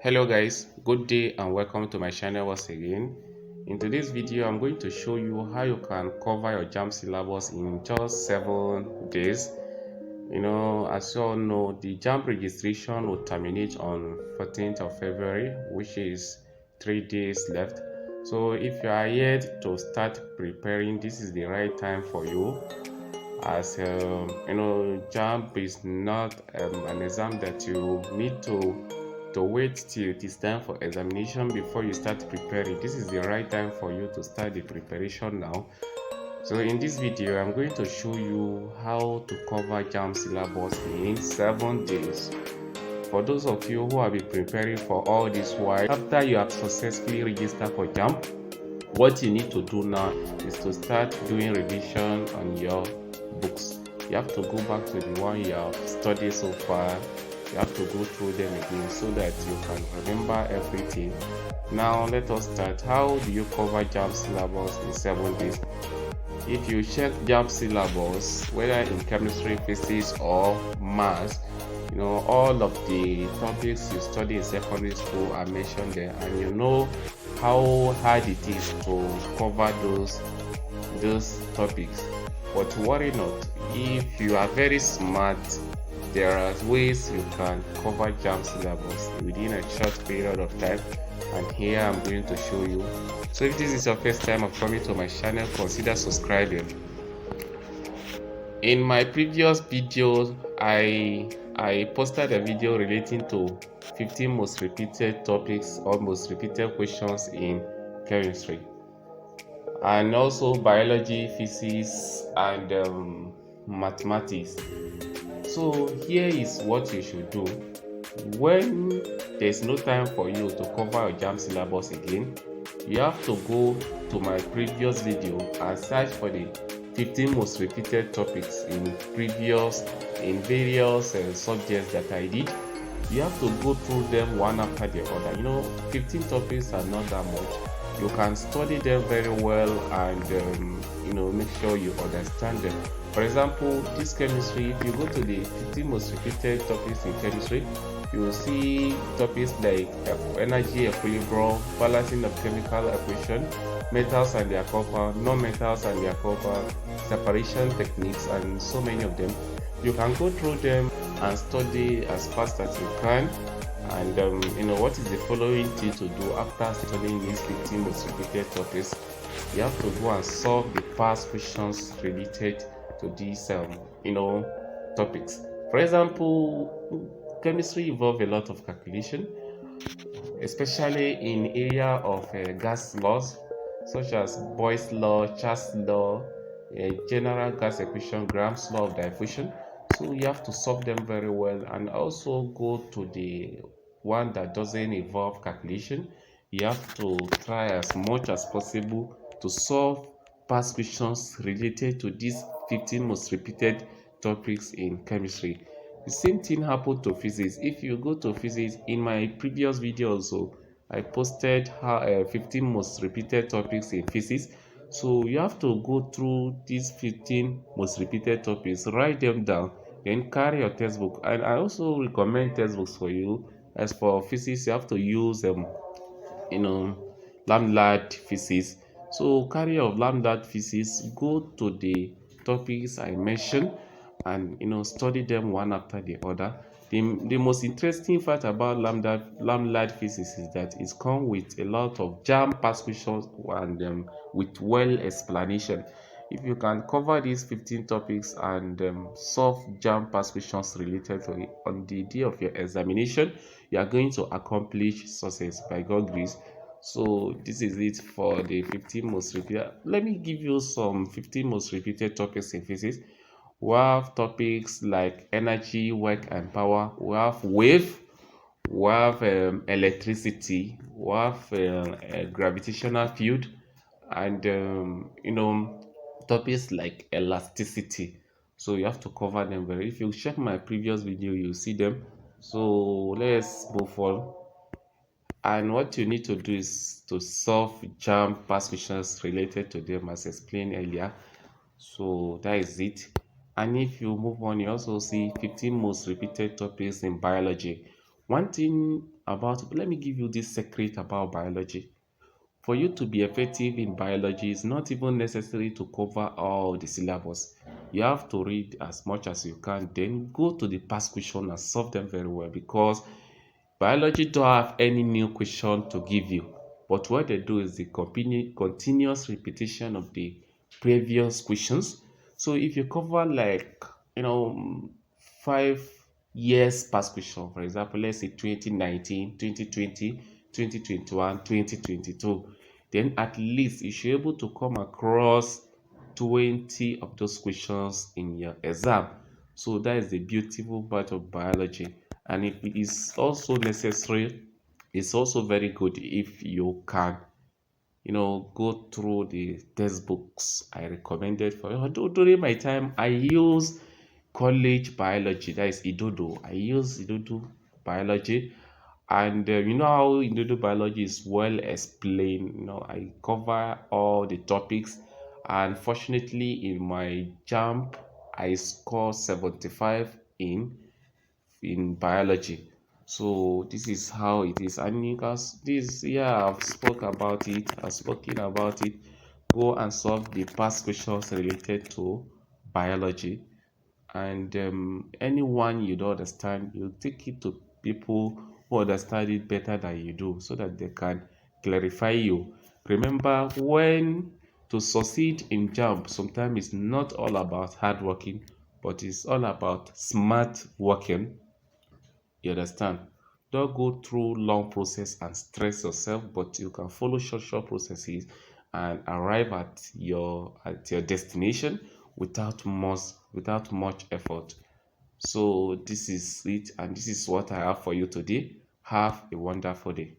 Hello guys, good day and welcome to my channel once again. In today's video, I'm going to show you how you can cover your Jamb syllabus in just 7 days. As you all know, the Jamb registration will terminate on 14th of February, which is 3 days left. So if you are yet to start preparing, this is the right time for you. As Jamb is not an exam that you need to wait till it is time for examination before you start preparing. This is the right time for you to start the preparation now. So in this video, I'm going to show you how to cover Jamb syllabus in 7 days. For those of you who have been preparing for all this while, after you have successfully registered for Jamb, what you need to do now is to start doing revision on your books. You have to go back to the one you have studied so far. You have to go through them again so that you can remember everything. Now let us start. How do you cover Jamb syllabus in 7 days? If you check Jamb syllabus, whether in chemistry, physics or maths, all of the topics you study in secondary school are mentioned there, and you know how hard it is to cover those topics. But worry not, if you are very smart, there are ways you can cover Jamb syllabus within a short period of time, and here I'm going to show you. So if this is your first time of coming to my channel, consider subscribing. In my previous videos, I posted a video relating to 15 most repeated topics or most repeated questions in chemistry, and also biology, physics, and mathematics. So here is what you should do when there's no time for you to cover your Jamb syllabus again. You have to go to my previous video and search for the 15 most repeated topics in various subjects that I did. You have to go through them one after the other. 15 topics are not that much. You can study them very well and make sure you understand them. For example, this chemistry, if you go to the 15 most repeated topics in chemistry, you will see topics like energy equilibrium, balancing of chemical equation, metals and their compound, non-metals and their compound, separation techniques, and so many of them. You can go through them and study as fast as you can. And what is the following thing to do after studying these 15 most repeated topics? You have to go and solve the past questions related to these topics. For example, chemistry involves a lot of calculation, especially in area of gas laws such as Boyle's law, Charles law, general gas equation, Graham's law of diffusion. So you have to solve them very well, and also go to the one that doesn't involve calculation. You have to try as much as possible to solve past questions related to these 15 most repeated topics in chemistry. The same thing happened to physics. If you go to physics, in my previous video also, I posted how 15 most repeated topics in physics. So you have to go through these 15 most repeated topics, write them down, then carry your textbook. And I also recommend textbooks for you. As for physics, you have to use lambda physics. So carry your lambda physics, go to the topics I mentioned, and study them one after the other. The most interesting fact about lambda physics is that it's come with a lot of Jamb past questions and with well explanation. If you can cover these 15 topics and solve Jamb past questions related to it on the day of your examination, you are going to accomplish success by God's grace. So this is it for the 15 most repeated. Let me give you some 15 most repeated topics in physics. We have topics like energy, work, and power. We have wave. We have electricity. We have a gravitational field, and topics like elasticity. So you have to cover them very. If you check my previous video, you'll see them. So let's move on. And what you need to do is to solve Jamb past questions related to them as explained earlier. So that is it. And if you move on, you also see 15 most repeated topics in biology. One thing about, let me give you this secret about biology. For you to be effective in biology, it's not even necessary to cover all the syllabus. You have to read as much as you can, then go to the past question and solve them very well, because biology don't have any new question to give you. But what they do is the continuous repetition of the previous questions. So if you cover like, 5 years past question, for example, let's say 2019, 2020, 2021, 2022, then at least you should be able to come across 20 of those questions in your exam. So that is the beautiful part of biology. And if it is also necessary, it's also very good if you can, go through the textbooks I recommended for you. Although during my time, I use college biology, that is Idodo. I use Idodo biology, and you know how Idodo biology is well explained. I cover all the topics, and fortunately, in my jump, I score 75 in biology. So this is how it is. And because this, yeah, I've spoken about it. Go and solve the past questions related to biology. And anyone you don't understand, you take it to people who understand it better than you do, so that they can clarify you. Remember, when to succeed in jump, sometimes it's not all about hard working, but it's all about smart working. You understand? Don't go through long process and stress yourself, but you can follow short processes and arrive at your destination without much effort. So this is it, and this is what I have for you today. Have a wonderful day.